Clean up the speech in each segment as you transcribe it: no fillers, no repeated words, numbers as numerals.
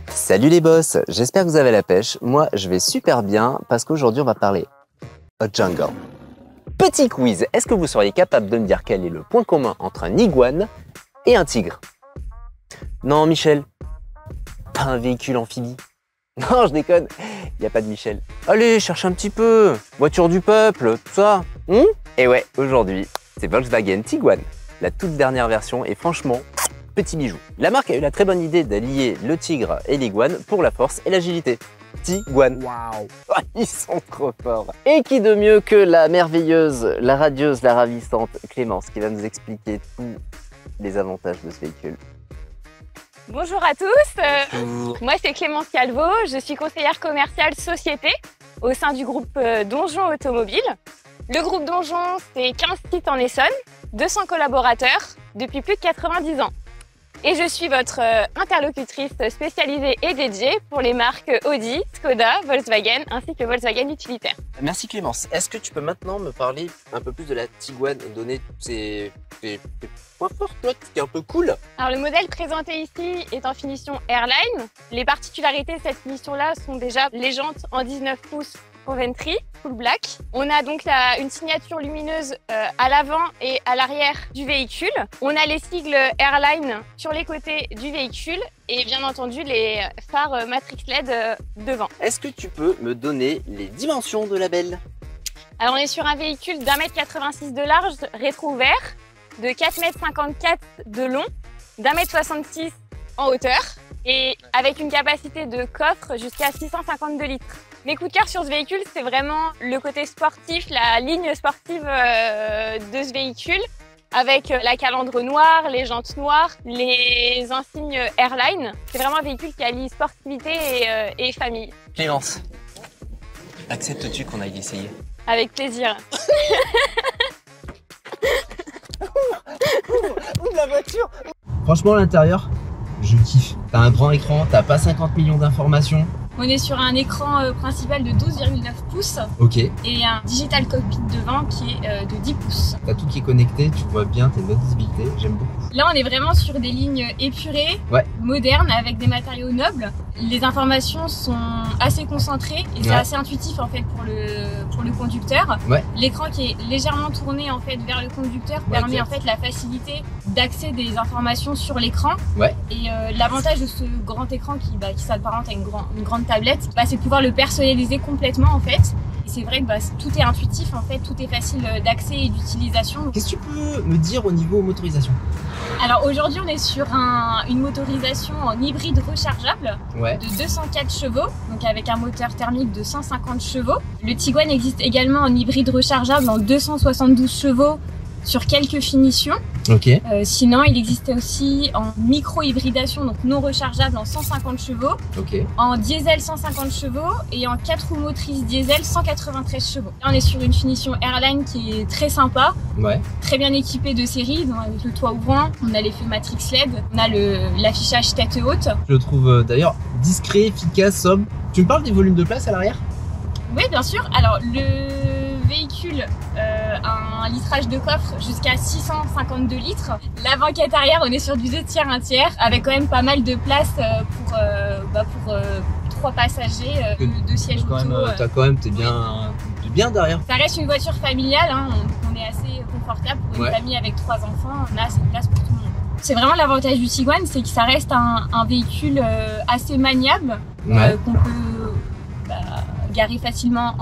Salut les boss, j'espère que vous avez la pêche. Moi, je vais super bien parce qu'aujourd'hui, on va parler Hot Jungle. Petit quiz, est-ce que vous seriez capable de me dire quel est le point commun entre un iguane et un tigre? Non, Michel, pas un véhicule amphibie. Non, je déconne, il n'y a pas de Michel. Allez, cherche un petit peu, voiture du peuple, tout ça. Et ouais, aujourd'hui, c'est Volkswagen Tiguan, la toute dernière version, et franchement, petit bijou. La marque a eu la très bonne idée d'allier le tigre et l'iguane pour la force et l'agilité. Tiguan. Waouh, oh, ils sont trop forts. Et qui de mieux que la merveilleuse, la radieuse, la ravissante Clémence qui va nous expliquer tous les avantages de ce véhicule. Bonjour à tous, moi c'est Clémence Calvo, je suis conseillère commerciale société au sein du groupe Donjon Automobile. Le groupe Donjon, c'est 15 sites en Essonne, 200 collaborateurs depuis plus de 90 ans. Et je suis votre interlocutrice spécialisée et dédiée pour les marques Audi, Skoda, Volkswagen ainsi que Volkswagen Utilitaire. Merci Clémence. Est-ce que tu peux maintenant me parler un peu plus de la Tiguan et donner ses points forts, toi, qui est un peu cool? Alors le modèle présenté ici est en finition Airline. Les particularités de cette finition-là sont déjà les jantes en 19 pouces Coventry, full black. On a donc une signature lumineuse à l'avant et à l'arrière du véhicule. On a les sigles Airline sur les côtés du véhicule et bien entendu les phares Matrix LED devant. Est-ce que tu peux me donner les dimensions de la belle? Alors on est sur un véhicule d'1,86 m de large, rétro ouvert, de 4,54 m de long, d'1,66 m en hauteur et avec une capacité de coffre jusqu'à 652 litres. Mes coups de cœur sur ce véhicule, c'est vraiment le côté sportif, la ligne sportive de ce véhicule, avec la calandre noire, les jantes noires, les insignes Airline. C'est vraiment un véhicule qui allie sportivité et famille. Clémence, acceptes-tu qu'on aille l'essayer? Avec plaisir. Ouvre la voiture. Franchement, l'intérieur, je kiffe. T'as un grand écran, t'as pas 50 millions d'informations. On est sur un écran principal de 12,9 pouces Ok. et un digital cockpit devant qui est de 10 pouces. T'as tout qui est connecté, tu vois bien, t'as une bonne visibilité, j'aime beaucoup. Là, on est vraiment sur des lignes épurées, modernes, avec des matériaux nobles. Les informations sont assez concentrées et c'est assez intuitif en fait pour le conducteur. L'écran qui est légèrement tourné en fait vers le conducteur permet en fait la facilité d'accès des informations sur l'écran. Et l'avantage de ce grand écran qui s'apparente à une grande tablette, c'est de pouvoir le personnaliser complètement en fait. Et c'est vrai que tout est intuitif en fait, tout est facile d'accès et d'utilisation. Qu'est-ce que tu peux me dire au niveau motorisation? Alors aujourd'hui on est sur une motorisation en hybride rechargeable de 204 chevaux, donc avec un moteur thermique de 150 chevaux. Le Tiguan existe également en hybride rechargeable en 272 chevaux sur quelques finitions. Sinon, il existait aussi en micro-hybridation, donc non rechargeable en 150 chevaux, en diesel 150 chevaux et en 4 roues motrices diesel 193 chevaux. Là, on est sur une finition Airline qui est très sympa, très bien équipée de série, donc avec le toit ouvrant, on a l'effet Matrix LED, on a l'affichage tête haute. Je le trouve d'ailleurs discret, efficace, sobre. Tu me parles des volumes de place à l'arrière? Oui, bien sûr. Alors, le véhicule a un litrage de coffre jusqu'à 652 litres. La banquette arrière, on est sur du 2 tiers, 1 tiers, avec quand même pas mal de place pour 3 passagers, 2 sièges auto. T'es bien derrière. Ça reste une voiture familiale, hein, on est assez confortable pour une famille avec 3 enfants, on a assez de place pour tout le monde. C'est vraiment l'avantage du Tiguan, c'est que ça reste un véhicule assez maniable, qu'on peut garer facilement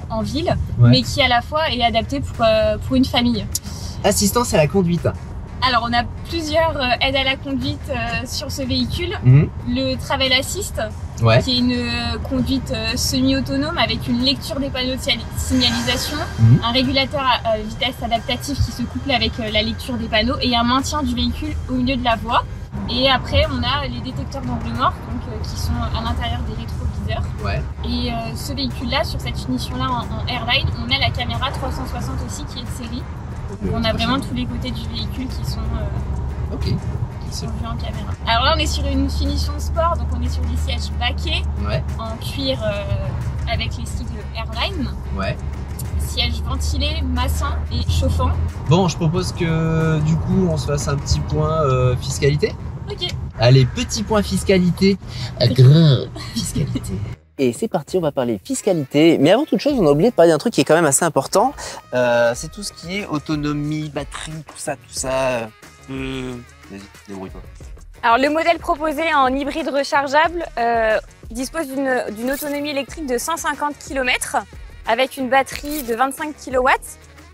en ville, mais qui à la fois est adapté pour une famille. Assistance à la conduite. Alors on a plusieurs aides à la conduite sur ce véhicule. Le Travel Assist, qui est une conduite semi-autonome avec une lecture des panneaux de signalisation, un régulateur à vitesse adaptatif qui se couple avec la lecture des panneaux et un maintien du véhicule au milieu de la voie. Et après on a les détecteurs d'angle mort qui sont à l'intérieur des rétroviseurs. Et ce véhicule-là, sur cette finition-là en Airline, on a la caméra 360 aussi qui est de série. Donc on a vraiment tous les côtés du véhicule qui sont vus en caméra. Alors là on est sur une finition sport, donc on est sur des sièges baquets en cuir avec les sigles Airline. siège ventilé, massant et chauffant. Bon, je propose que du coup on se fasse un petit point fiscalité. Ok. Allez, petit point fiscalité. Fiscalité. Et c'est parti, on va parler fiscalité. Mais avant toute chose, on a oublié de parler d'un truc qui est quand même assez important. C'est tout ce qui est autonomie, batterie, tout ça. Vas-y, débrouille-toi. Alors le modèle proposé en hybride rechargeable dispose d'une autonomie électrique de 150 km avec une batterie de 25 kW.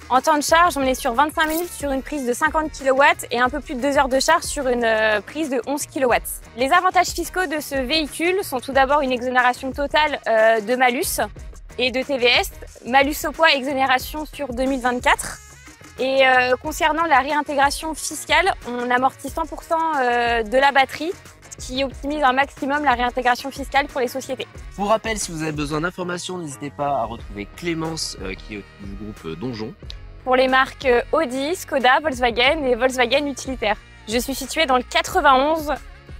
En temps de charge, on est sur 25 minutes sur une prise de 50 kW et un peu plus de 2 heures de charge sur une prise de 11 kW. Les avantages fiscaux de ce véhicule sont tout d'abord une exonération totale de malus et de TVS, malus au poids exonération sur 2024. Et concernant la réintégration fiscale, on amortit 100% de la batterie, ce qui optimise un maximum la réintégration fiscale pour les sociétés. Pour rappel, si vous avez besoin d'informations, n'hésitez pas à retrouver Clémence qui est du groupe Donjon. Pour les marques Audi, Skoda, Volkswagen et Volkswagen Utilitaire. Je suis située dans le 91.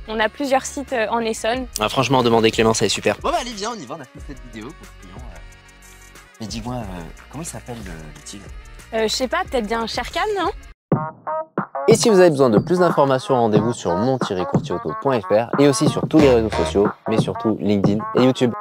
On a plusieurs sites en Essonne. Ah, franchement, demandez Clémence, elle est super. Bon bah allez, viens, on y va, on a fait cette vidéo pour le client. Mais dis-moi, comment il s'appelle le tigre? Je sais pas, peut-être bien Sherkan, non? Et si vous avez besoin de plus d'informations, rendez-vous sur mon-courtierauto.fr et aussi sur tous les réseaux sociaux, mais surtout LinkedIn et YouTube.